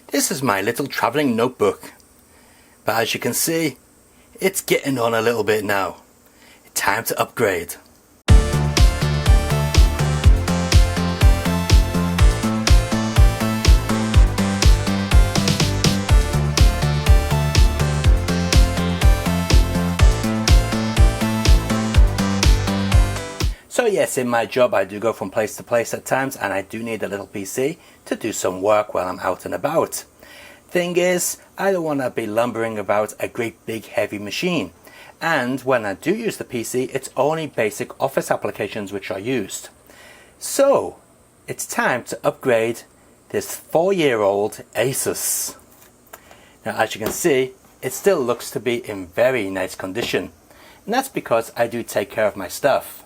This is my little travelling notebook, but as you can see, it's getting on a little bit now. Time to upgrade. So yes, in my job I do go from place to place at times, and I do need a little PC to do some work while I'm out and about. Thing is, I don't want to be lumbering about a great big heavy machine, and when I do use the PC, it's only basic office applications which are used. So it's time to upgrade this 4-year-old Asus. Now as you can see, it still looks to be in very nice condition, and that's because I do take care of my stuff.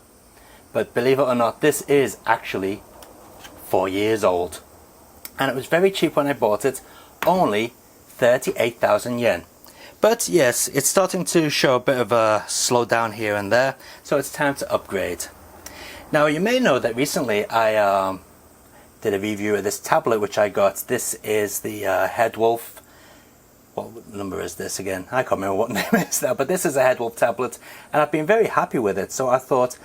But believe it or not, this is actually 4 years old. And it was very cheap when I bought it, only 38,000 yen. But yes, it's starting to show a bit of a slowdown here and there, so it's time to upgrade. Now you may know that recently I did a review of this tablet which I got. This is the Headwolf. What number is this again? I can't remember what name it is now, but this is a Headwolf tablet, and I've been very happy with it. So I thought,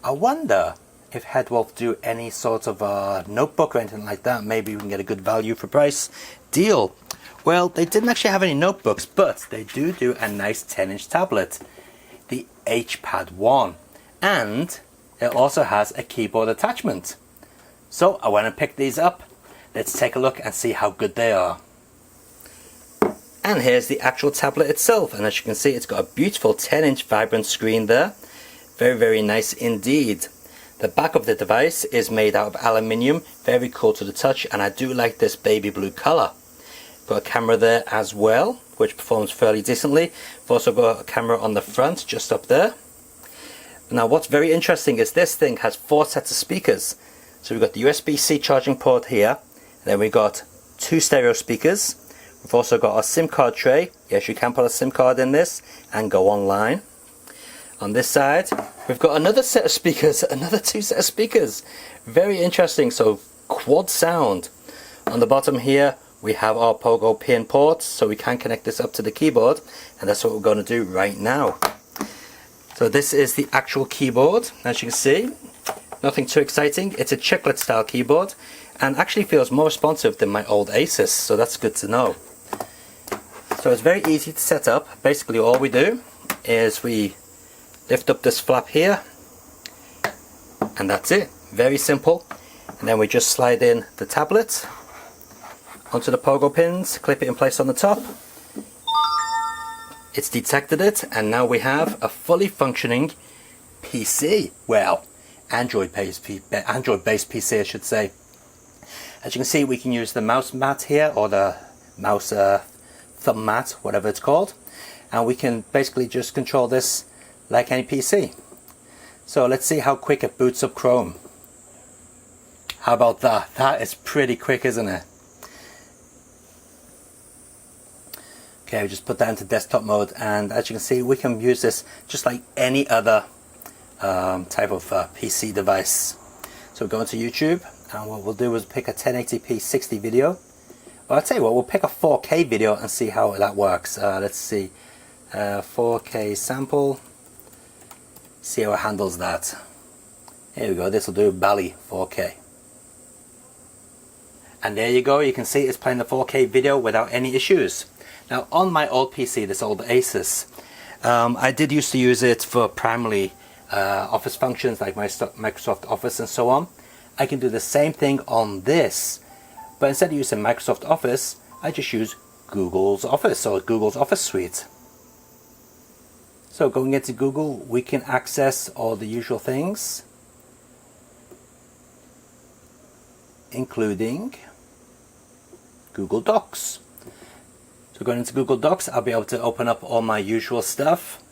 I wonder if Headwolf do any sort of notebook or anything like that. Maybe we can get a good value for price deal. Well, they didn't actually have any notebooks, but they do a nice 10-inch tablet, the HPad 1, and it also has a keyboard attachment. So I went and picked these up. Let's take a look and see how good they are. And here's the actual tablet itself, and as you can see, it's got a beautiful 10-inch vibrant screen there. Very, very nice indeed. The back of the device is made out of aluminium, very cool to the touch, and I do like this baby blue color. Got a camera there as well, which performs fairly decently. We've also got a camera on the front, just up there. Now what's very interesting is this thing has 4 sets of speakers. So we've got the USB-C charging port here, and then we've got 2 stereo speakers. We've also got our SIM card tray. Yes, you can put a SIM card in this and go online. On this side, we've got another set of speakers, another 2 set of speakers. Very interesting, so quad sound. On the bottom here, we have our pogo pin ports, so we can connect this up to the keyboard, and that's what we're going to do right now. So this is the actual keyboard, as you can see. Nothing too exciting. It's a chiclet style keyboard, and actually feels more responsive than my old Asus, so that's good to know. So it's very easy to set up. Basically all we do is we lift up this flap here, and that's it. Very simple. And then we just slide in the tablet onto the pogo pins, clip it in place on the top. It's detected it, and now we have a fully functioning PC. Well, Android-based PC, I should say. As you can see, we can use the mouse mat here, or the mouse thumb mat, whatever it's called, and we can basically just control this like any PC. So let's see how quick it boots up Chrome. How about that? That is pretty quick, isn't it? Okay, we just put that into desktop mode, and as you can see, we can use this just like any other type of PC device. So we'll go into YouTube, and what we'll do is pick a 1080p 60 video. Well, I'll tell you what, we'll pick a 4K video and see how that works. Let's see, 4K sample. See how it handles that. Here we go, this will do Bally 4K. And there you go, you can see it's playing the 4K video without any issues. Now on my old PC, this old Asus, I did used to use it for primarily office functions like Microsoft Office and so on. I can do the same thing on this, but instead of using Microsoft Office, I just use Google's Office, or Google's Office Suite. So going into Google, we can access all the usual things, including Google Docs. So going into Google Docs, I'll be able to open up all my usual stuff,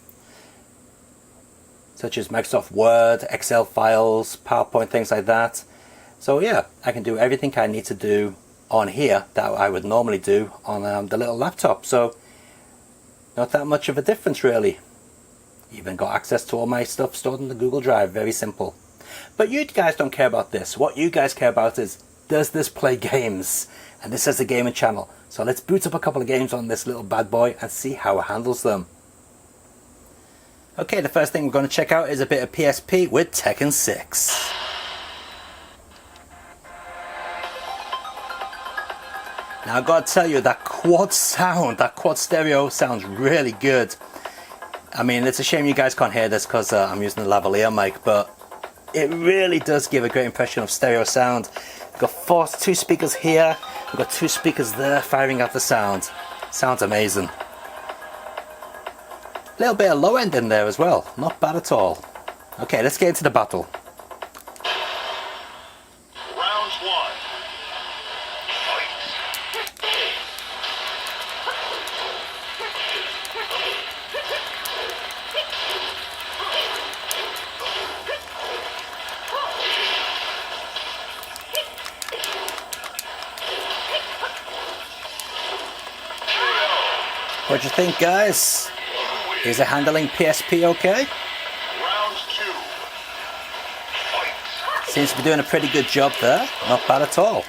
such as Microsoft Word, Excel files, PowerPoint, things like that. So yeah, I can do everything I need to do on here that I would normally do on the little laptop. So not that much of a difference really. Even got access to all my stuff stored in the Google Drive. Very simple. But you guys don't care about this. What you guys care about is, does this play games? and this is the gaming channel. So let's boot up a couple of games on this little bad boy and see how it handles them. Okay, the first thing we're going to check out is a bit of PSP with Tekken 6. Now I've got to tell you, that quad sound, that quad stereo sounds really good. I mean, it's a shame you guys can't hear this because I'm using the lavalier mic, but it really does give a great impression of stereo sound. We've got two speakers here, we've got two speakers there firing out the sound. Sounds amazing. A little bit of low end in there as well, not bad at all. Okay, let's get into the battle. Round one. What do you think, guys? Is it handling PSP okay? Round two. Seems to be doing a pretty good job there. Not bad at all.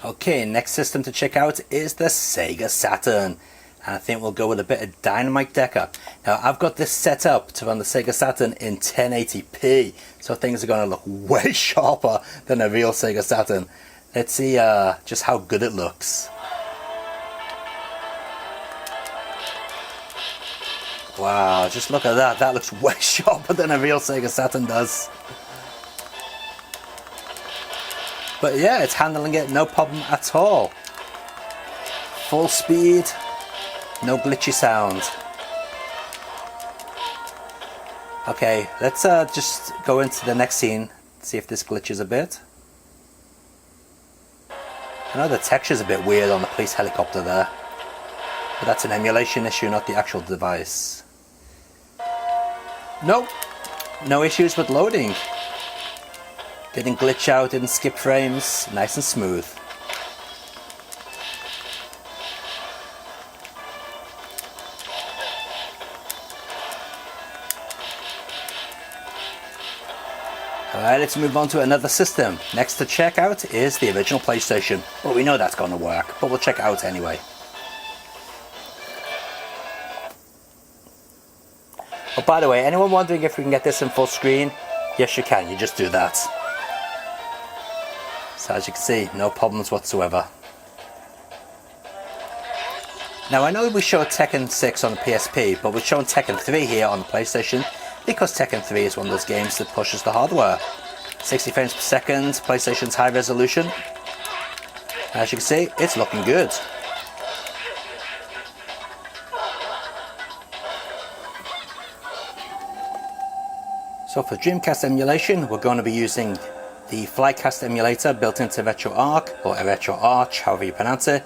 Okay, next system to check out is the Sega Saturn. And I think we'll go with a bit of Dynamite Decker. Now I've got this set up to run the Sega Saturn in 1080p, so things are going to look way sharper than a real Sega Saturn. Let's see just how good it looks. Wow, just look at that. That looks way sharper than a real Sega Saturn does. But yeah, it's handling it no problem at all. Full speed. No glitchy sound. Okay, let's just go into the next scene, see if this glitches a bit. I know the texture's a bit weird on the police helicopter there, but that's an emulation issue, not the actual device. Nope, no issues with loading. Didn't glitch out, didn't skip frames, nice and smooth. Alright, let's move on to another system. Next to check out is the original PlayStation. Well, we know that's going to work, but we'll check it out anyway. Oh, by the way, anyone wondering if we can get this in full screen? Yes, you can. You just do that. So as you can see, no problems whatsoever. Now, I know we showed Tekken 6 on the PSP, but we've shown Tekken 3 here on the PlayStation, because Tekken 3 is one of those games that pushes the hardware. 60 frames per second, PlayStation's high resolution. As you can see, it's looking good. So for Dreamcast emulation, we're going to be using the Flycast emulator built into RetroArch, or RetroArch, however you pronounce it.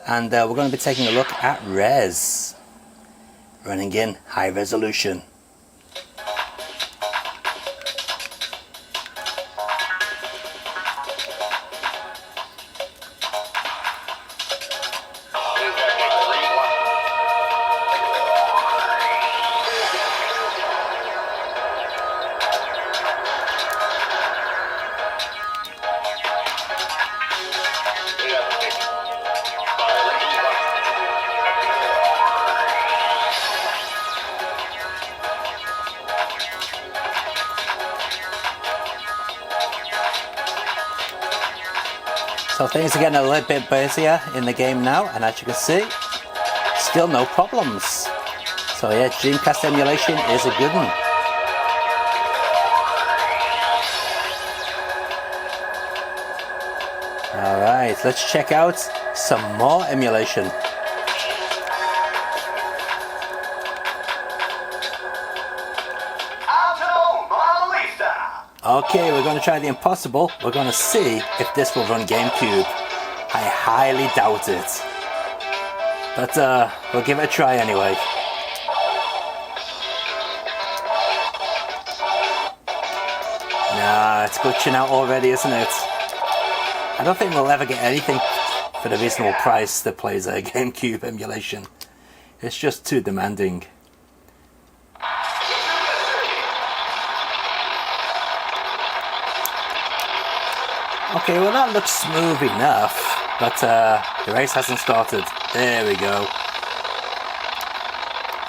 And we're going to be taking a look at Res, running in high resolution. So things are getting a little bit busier in the game now, and as you can see, still no problems. So yeah, Dreamcast emulation is a good one. Alright, let's check out some more emulation. Okay, we're going to try the impossible. We're going to see if this will run GameCube. I highly doubt it. But we'll give it a try anyway. Nah, it's glitching out already, isn't it? I don't think we'll ever get anything for the reasonable price that plays a GameCube emulation. It's just too demanding. Okay, well that looks smooth enough, but the race hasn't started. There we go.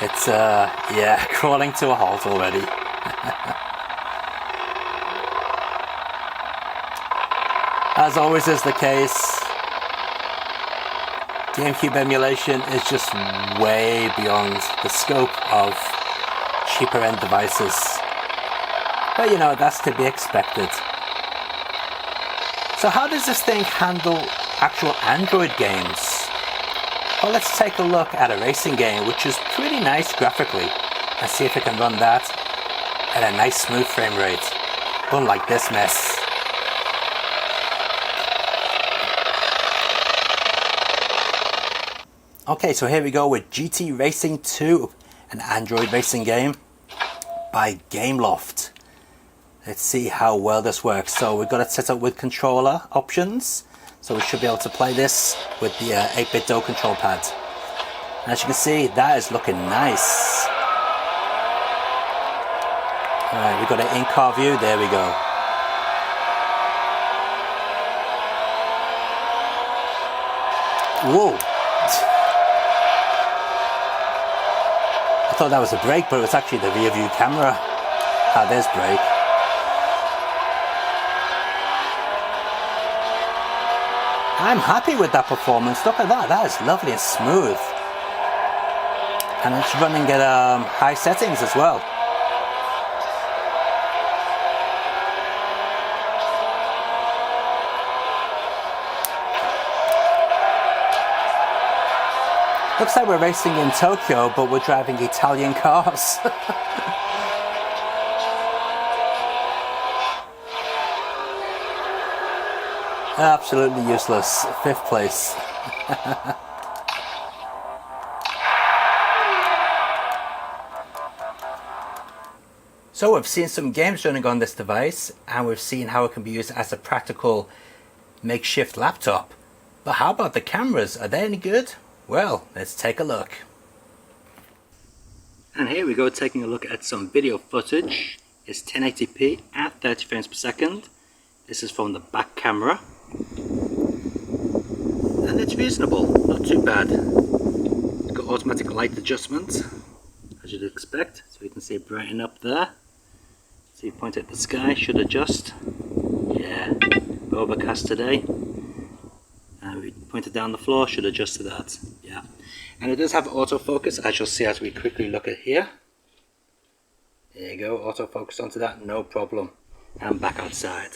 It's, yeah, crawling to a halt already. As always is the case, GameCube emulation is just way beyond the scope of cheaper end devices. But you know, that's to be expected. So how does this thing handle actual Android games? Well, let's take a look at a racing game which is pretty nice graphically and see if it can run that at a nice smooth frame rate, unlike this mess. Okay, so here we go with GT Racing 2, an Android racing game by Gameloft. Let's see how well this works. So we've got it set up with controller options. So we should be able to play this with the 8-bit Do control pad. And as you can see, that is looking nice. Alright, we've got an in-car view. There we go. Whoa! I thought that was a brake, but it was actually the rear view camera. Ah, there's brake. I'm happy with that performance. Look at that, that is lovely and smooth. And it's running at high settings as well. Looks like we're racing in Tokyo, but we're driving Italian cars. Absolutely useless. 5th place. So we've seen some games running on this device, and we've seen how it can be used as a practical makeshift laptop. But how about the cameras? Are they any good? Well, let's take a look. And here we go, taking a look at some video footage. It's 1080p at 30 frames per second. This is from the back camera. And it's reasonable, not too bad. It's got automatic light adjustment, as you'd expect. So you can see it brighten up there. So you point at the sky, should adjust. Yeah, overcast today. And we point it down the floor, should adjust to that. Yeah, and it does have autofocus, as you'll see as we quickly look at here. There you go, autofocus onto that, no problem. And back outside.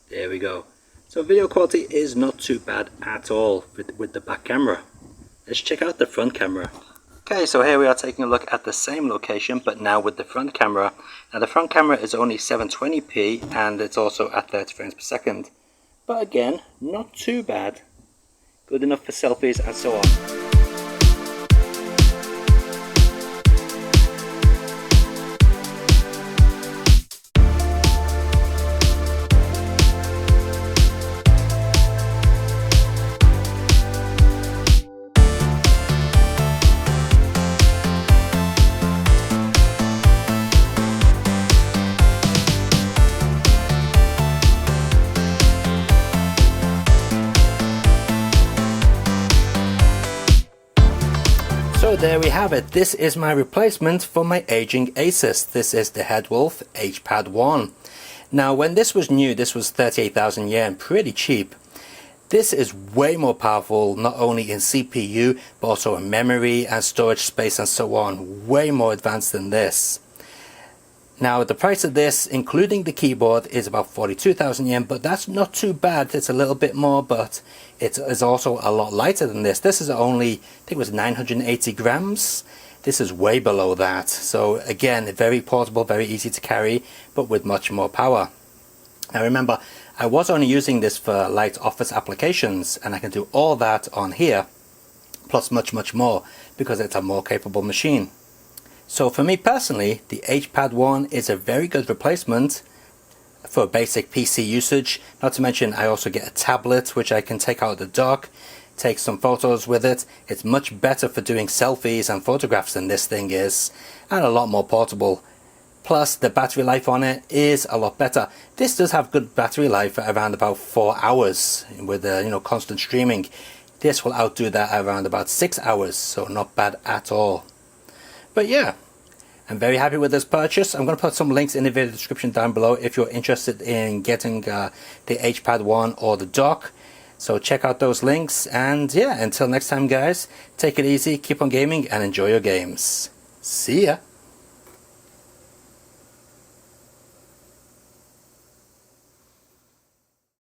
There we go. So video quality is not too bad at all with the back camera. Let's check out the front camera. Okay, so here we are taking a look at the same location, but now with the front camera. Now the front camera is only 720p and it's also at 30 frames per second. But again, not too bad. Good enough for selfies and so on. So there we have it. This is my replacement for my aging Asus. This is the Headwolf HPad 1. Now when this was new, this was 38,000 yen, pretty cheap. This is way more powerful, not only in CPU, but also in memory and storage space and so on. Way more advanced than this. Now the price of this, including the keyboard, is about 42,000 yen, but that's not too bad. It's a little bit more, but it is also a lot lighter than this. This is only, I think it was 980 grams. This is way below that. So again, very portable, very easy to carry, but with much more power. Now remember, I was only using this for light office applications, and I can do all that on here, plus much more, because it's a more capable machine. So for me personally, the HPad 1 is a very good replacement for basic PC usage. Not to mention I also get a tablet which I can take out of the dock, take some photos with it. It's much better for doing selfies and photographs than this thing is, and a lot more portable. Plus the battery life on it is a lot better. This does have good battery life at around about 4 hours with constant streaming. This will outdo that at around about 6 hours, so not bad at all. But yeah, I'm very happy with this purchase. I'm going to put some links in the video description down below if you're interested in getting the HPad 1 or the dock. So check out those links, and yeah, until next time guys, take it easy, keep on gaming and enjoy your games. See ya!